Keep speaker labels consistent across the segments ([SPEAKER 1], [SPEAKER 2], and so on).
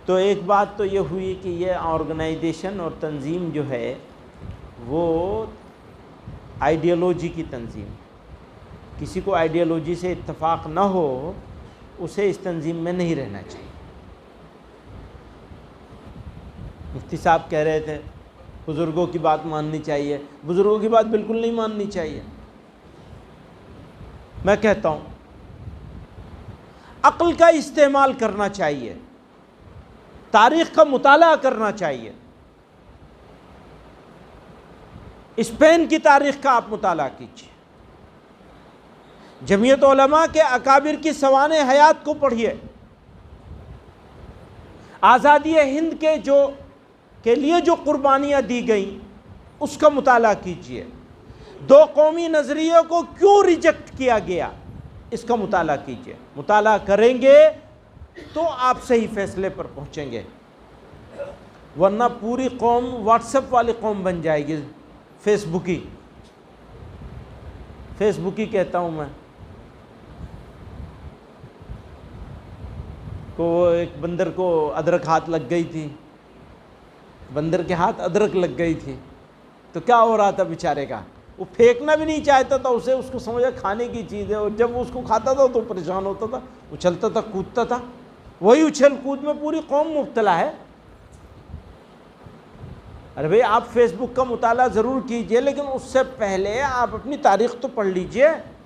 [SPEAKER 1] तो एक बात तो ये हुई कि ये ऑर्गेनाइजेशन और तंजीम जो है वो आइडियोलॉजी की तंजीम, किसी को आइडियोलॉजी से इत्तेफाक ना हो उसे इस तंजीम में नहीं रहना चाहिए। मुफ्ती साहब कह रहे थे बुज़ुर्गों की बात माननी चाहिए, बुज़ुर्गों की बात बिल्कुल नहीं माननी चाहिए। मैं कहता हूँ अक्ल का इस्तेमाल करना चाहिए, तारीख़ का मुताला करना चाहिए। स्पेन की तारीख़ का आप मुताला कीजिए, जमीयत उलमा के अकाबिर की सवाने हयात को पढ़िए, आज़ादी हिंद के लिए जो कुर्बानियाँ दी गई उसका मुताला कीजिए, दो कौमी नज़रिए को क्यों रिजेक्ट किया गया इसका मुताला कीजिए। मुताला करेंगे तो आप सही फैसले पर पहुँचेंगे, वरना पूरी कौम व्हाट्सएप वाली कौम बन जाएगी, फेसबुकी कहता हूँ मैं। को एक बंदर को अदरक हाथ लग गई थी, बंदर के हाथ अदरक लग गई थी, तो क्या हो रहा था बेचारे का, वो फेंकना भी नहीं चाहता था उसे, उसको समझा खाने की चीज़ है, और जब वो उसको खाता था तो परेशान होता था, उछलता था, कूदता था। वही उछल कूद में पूरी कौम मुब्तला है। अरे भाई आप फेसबुक का मुताला ज़रूर कीजिए, लेकिन उससे पहले आप अपनी तारीख़ तो पढ़ लीजिए,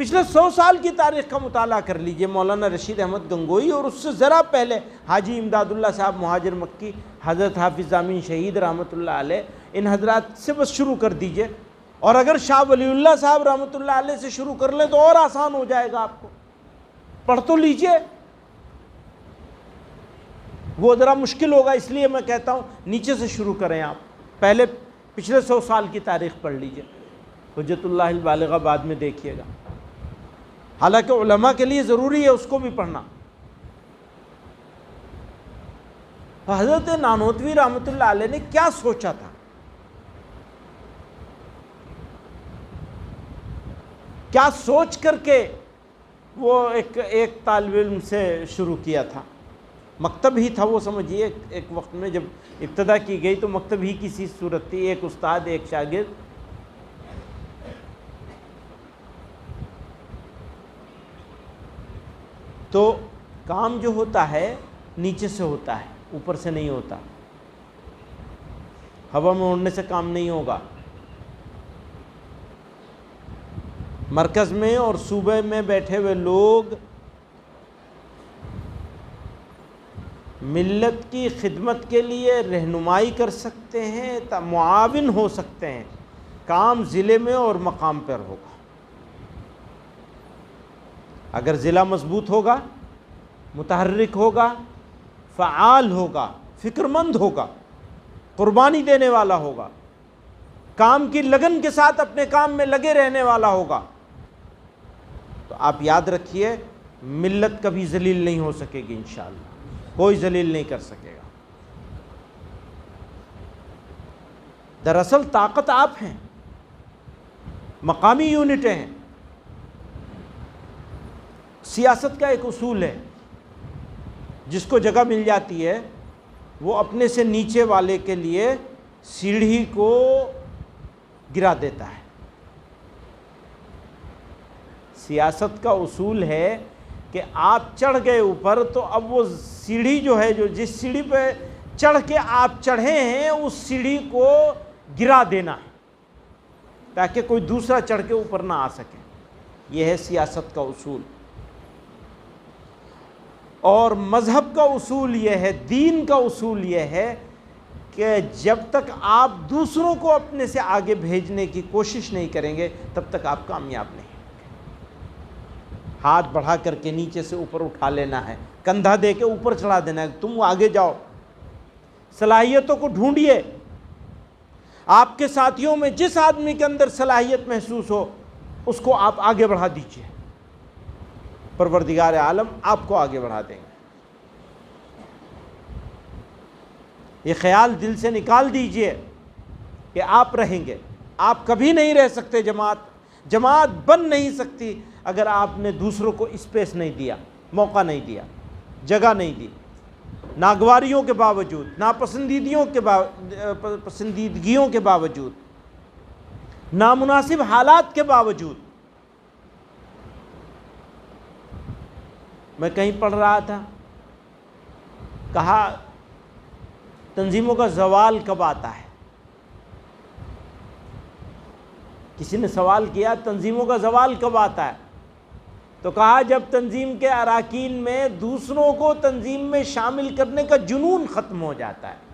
[SPEAKER 1] पिछले 100 साल की तारीख़ का मुताला कर लीजिए। मौलाना रशीद अहमद गंगोई और उससे ज़रा पहले हाजी इमदादुल्ला साहब मुहाजिर मक्की, हज़रत हाफिज़ ज़ामीन शहीद रहमतुल्लाह अलैह, इन हजरात से बस शुरू कर दीजिए। और अगर शाह वलीउल्लाह साहब रहमतुल्लाह अलैह से शुरू कर लें तो और आसान हो जाएगा, आपको पढ़ तो लीजिए। वो ज़रा मुश्किल होगा, इसलिए मैं कहता हूँ नीचे से शुरू करें आप, पहले पिछले 100 साल की तारीख़ पढ़ लीजिए, हुज्जतुल्लाहिल बालिग़ा बाद में देखिएगा। हालांकि उलमा के लिए ज़रूरी है उसको भी पढ़ना। हज़रत नानोतवी रहमतुल्लाह अलैह ने क्या सोचा था, क्या सोच करके वो एक तालिब इल्म से शुरू किया था। मकतब ही था वो, समझिए एक वक्त में जब इब्तदा की गई तो मकतब ही की सी सूरत थी, एक उस्ताद एक शागिर्द। तो काम जो होता है नीचे से होता है, ऊपर से नहीं होता। हवा में उड़ने से काम नहीं होगा। मरकज़ में और सूबे में बैठे हुए लोग मिल्लत की खिदमत के लिए रहनुमाई कर सकते हैं, मुआविन हो सकते हैं। काम ज़िले में और मकाम पर होगा। अगर ज़िला मजबूत होगा, मुतहर्रिक होगा, फ़आल होगा, फ़िक्रमंद होगा, कुर्बानी देने वाला होगा, काम की लगन के साथ अपने काम में लगे रहने वाला होगा, तो आप याद रखिए मिल्लत कभी जलील नहीं हो सकेगी। इंशाअल्लाह कोई जलील नहीं कर सकेगा। दरअसल ताकत आप हैं, मकामी यूनिटें हैं। सियासत का एक उसूल है, जिसको जगह मिल जाती है वो अपने से नीचे वाले के लिए सीढ़ी को गिरा देता है। सियासत का उसूल है कि आप चढ़ गए ऊपर, तो अब वो सीढ़ी जो है, जो जिस सीढ़ी पे चढ़ के आप चढ़े हैं उस सीढ़ी को गिरा देना है, ताकि कोई दूसरा चढ़ के ऊपर ना आ सके। यह है सियासत का उसूल। और मज़हब का उसूल यह है, दीन का उसूल यह है कि जब तक आप दूसरों को अपने से आगे भेजने की कोशिश नहीं करेंगे तब तक आप कामयाब नहीं। हाथ बढ़ा करके नीचे से ऊपर उठा लेना है, कंधा दे के ऊपर चढ़ा देना है, तुम आगे जाओ। सलाहियतों को ढूंढिए। आपके साथियों में जिस आदमी के अंदर सलाहियत महसूस हो उसको आप आगे बढ़ा दीजिए, परवरदिगार आलम आपको आगे बढ़ा देंगे। ये ख्याल दिल से निकाल दीजिए कि आप रहेंगे। आप कभी नहीं रह सकते। जमात बन नहीं सकती अगर आपने दूसरों को स्पेस नहीं दिया, मौका नहीं दिया, जगह नहीं दी। नागवारियों के बावजूद, पसंदीदगियों के बावजूद, नामुनासिब हालात के बावजूद। मैं कहीं पढ़ रहा था, कहा तंजीमों का ज़वाल कब आता है। किसी ने सवाल किया तंजीमों का ज़वाल कब आता है, तो कहा जब तंजीम के अराकीन में दूसरों को तंजीम में शामिल करने का जुनून ख़त्म हो जाता है।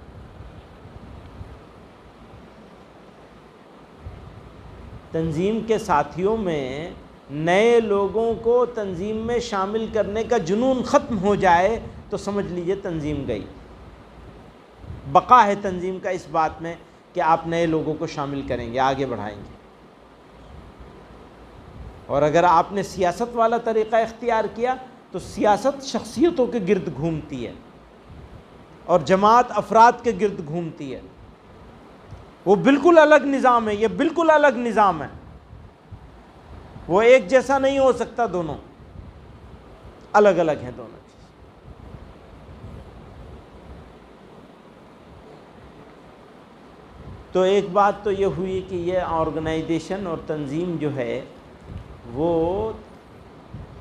[SPEAKER 1] तंजीम के साथियों में नए लोगों को तंजीम में शामिल करने का जुनून ख़त्म हो जाए तो समझ लीजिए तंजीम गई। बका है तंजीम का इस बात में कि आप नए लोगों को शामिल करेंगे, आगे बढ़ाएंगे। और अगर आपने सियासत वाला तरीक़ा इख्तियार किया तो सियासत शख्सियतों के गिर्द घूमती है और जमात अफराद के गिर्द घूमती है। वो बिल्कुल अलग निज़ाम है, ये बिल्कुल अलग निज़ाम है, वो एक जैसा नहीं हो सकता, दोनों अलग अलग हैं दोनों चीज़। तो एक बात तो ये हुई कि ये ऑर्गेनाइजेशन और तंजीम जो है वो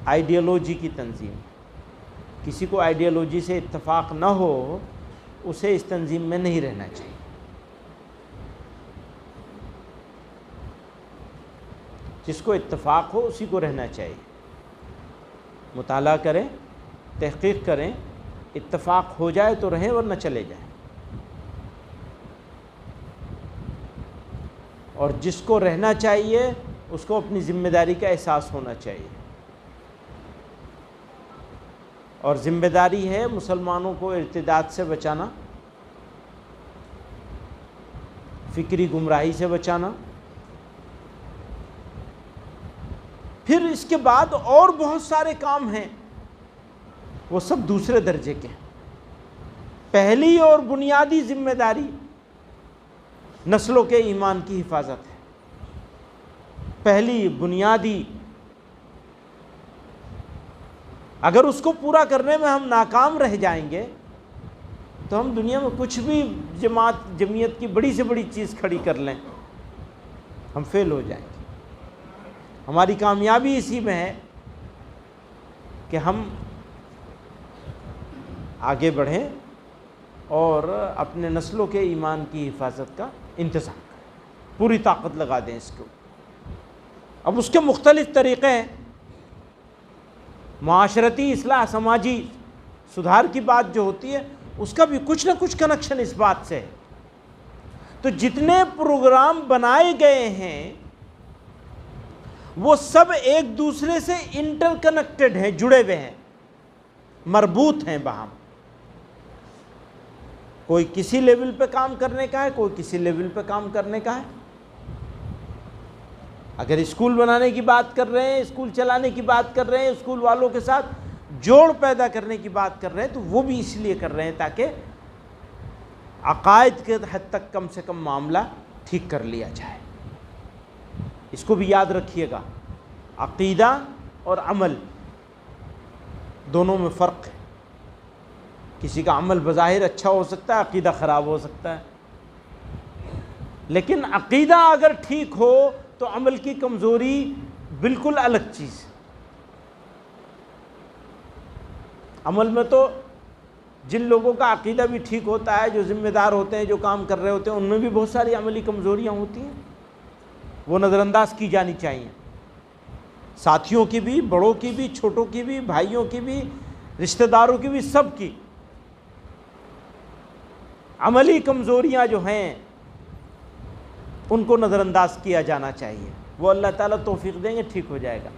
[SPEAKER 1] आइडियोलॉजी की तंजीम, किसी को आइडियोलॉजी से इत्तफाक ना हो उसे इस तंजीम में नहीं रहना चाहिए। जिसको इत्तफाक हो उसी को रहना चाहिए। मुताला करें, तहक़ीक़ करें, इत्तफाक हो जाए तो रहें वरना चले जाएं। और जिसको रहना चाहिए उसको अपनी ज़िम्मेदारी का एहसास होना चाहिए। और ज़िम्मेदारी है मुसलमानों को इर्तिदाद से बचाना, फ़िक्री गुमराही से बचाना। फिर इसके बाद और बहुत सारे काम हैं, वो सब दूसरे दर्जे के हैं। पहली और बुनियादी जिम्मेदारी नस्लों के ईमान की हिफाजत है। पहली बुनियादी, अगर उसको पूरा करने में हम नाकाम रह जाएंगे तो हम दुनिया में कुछ भी जमीयत की बड़ी से बड़ी चीज़ खड़ी कर लें, हम फेल हो जाएंगे। हमारी कामयाबी इसी में है कि हम आगे बढ़ें और अपने नस्लों के ईमान की हिफाजत का इंतज़ाम करें, पूरी ताकत लगा दें इसको। अब उसके मुख्तलिफ़ तरीक़े हैं। माशरती इस्लाह, समाजी सुधार की बात जो होती है उसका भी कुछ ना कुछ कनेक्शन इस बात से है। तो जितने प्रोग्राम बनाए गए हैं वो सब एक दूसरे से इंटरकनेक्टेड हैं, जुड़े हुए हैं, मरबूत हैं बाहम। कोई किसी लेवल पे काम करने का है, कोई किसी लेवल पे काम करने का है। अगर स्कूल बनाने की बात कर रहे हैं, स्कूल चलाने की बात कर रहे हैं, स्कूल वालों के साथ जोड़ पैदा करने की बात कर रहे हैं, तो वो भी इसलिए कर रहे हैं ताकि अकायद के हद तक कम से कम मामला ठीक कर लिया जाए। इसको भी याद रखिएगा, अक़ीदा और अमल दोनों में फ़र्क है। किसी का अमल बज़ाहिर अच्छा हो सकता है, अक़ीदा ख़राब हो सकता है। लेकिन अक़ीदा अगर ठीक हो तो अमल की कमज़ोरी बिल्कुल अलग चीज़। अमल में तो जिन लोगों का अक़ीदा भी ठीक होता है, जो ज़िम्मेदार होते हैं, जो काम कर रहे होते हैं, उनमें भी बहुत सारी अमली कमज़ोरियाँ होती हैं, वो नज़रअंदाज की जानी चाहिए। साथियों की भी, बड़ों की भी, छोटों की भी, भाइयों की भी, रिश्तेदारों की भी, सब की अमली कमज़ोरियाँ जो हैं उनको नज़रअंदाज किया जाना चाहिए। वो अल्लाह ताला तौफीक देंगे, ठीक हो जाएगा।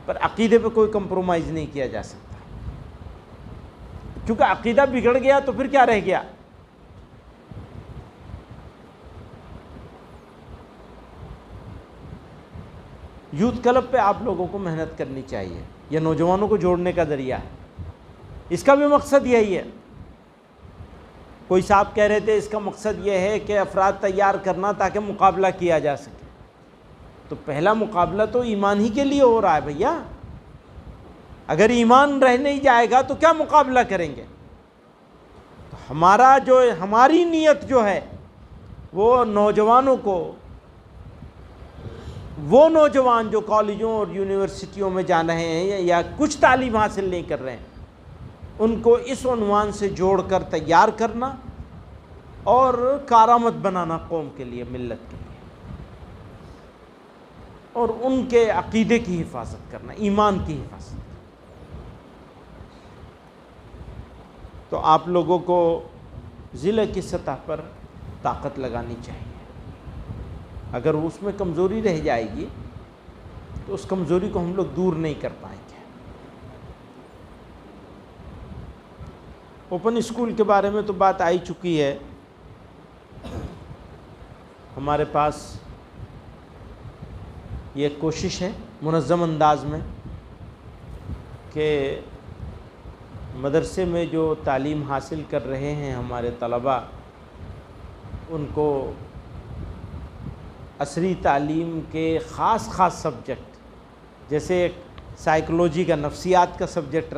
[SPEAKER 1] पर अक़ीदे पे कोई कंप्रोमाइज़ नहीं किया जा सकता, क्योंकि अक़ीदा बिगड़ गया तो फिर क्या रह गया। यूथ क्लब पे आप लोगों को मेहनत करनी चाहिए। यह नौजवानों को जोड़ने का ज़रिया है, इसका भी मकसद यही है। कोई साहब कह रहे थे इसका मकसद ये है कि अफराद तैयार करना ताकि मुकाबला किया जा सके। तो पहला मुकाबला तो ईमान ही के लिए हो रहा है भैया। अगर ईमान रह नहीं जाएगा तो क्या मुकाबला करेंगे। हमारी नीयत जो है वो नौजवानों को, वो नौजवान जो कॉलेजों और यूनिवर्सिटियों में जा रहे हैं या कुछ तालीम हासिल नहीं कर रहे हैं, उनको इस उन्वान से जोड़कर तैयार करना और कारामद बनाना कौम के लिए, मिल्लत के लिए, और उनके अकीदे की हिफाजत करना, ईमान की हिफाजत। तो आप लोगों को ज़िले की सतह पर ताकत लगानी चाहिए। अगर उसमें कमज़ोरी रह जाएगी तो उस कमज़ोरी को हम लोग दूर नहीं कर पाएंगे। ओपन स्कूल के बारे में तो बात आई चुकी है। हमारे पास ये कोशिश है मुनज़्ज़म अंदाज में कि मदरसे में जो तालीम हासिल कर रहे हैं हमारे तलबा, उनको असरी तालीम के ख़ास सब्जेक्ट, जैसे एक साइकोलॉजी का, नफ्सियात का सब्जेक्ट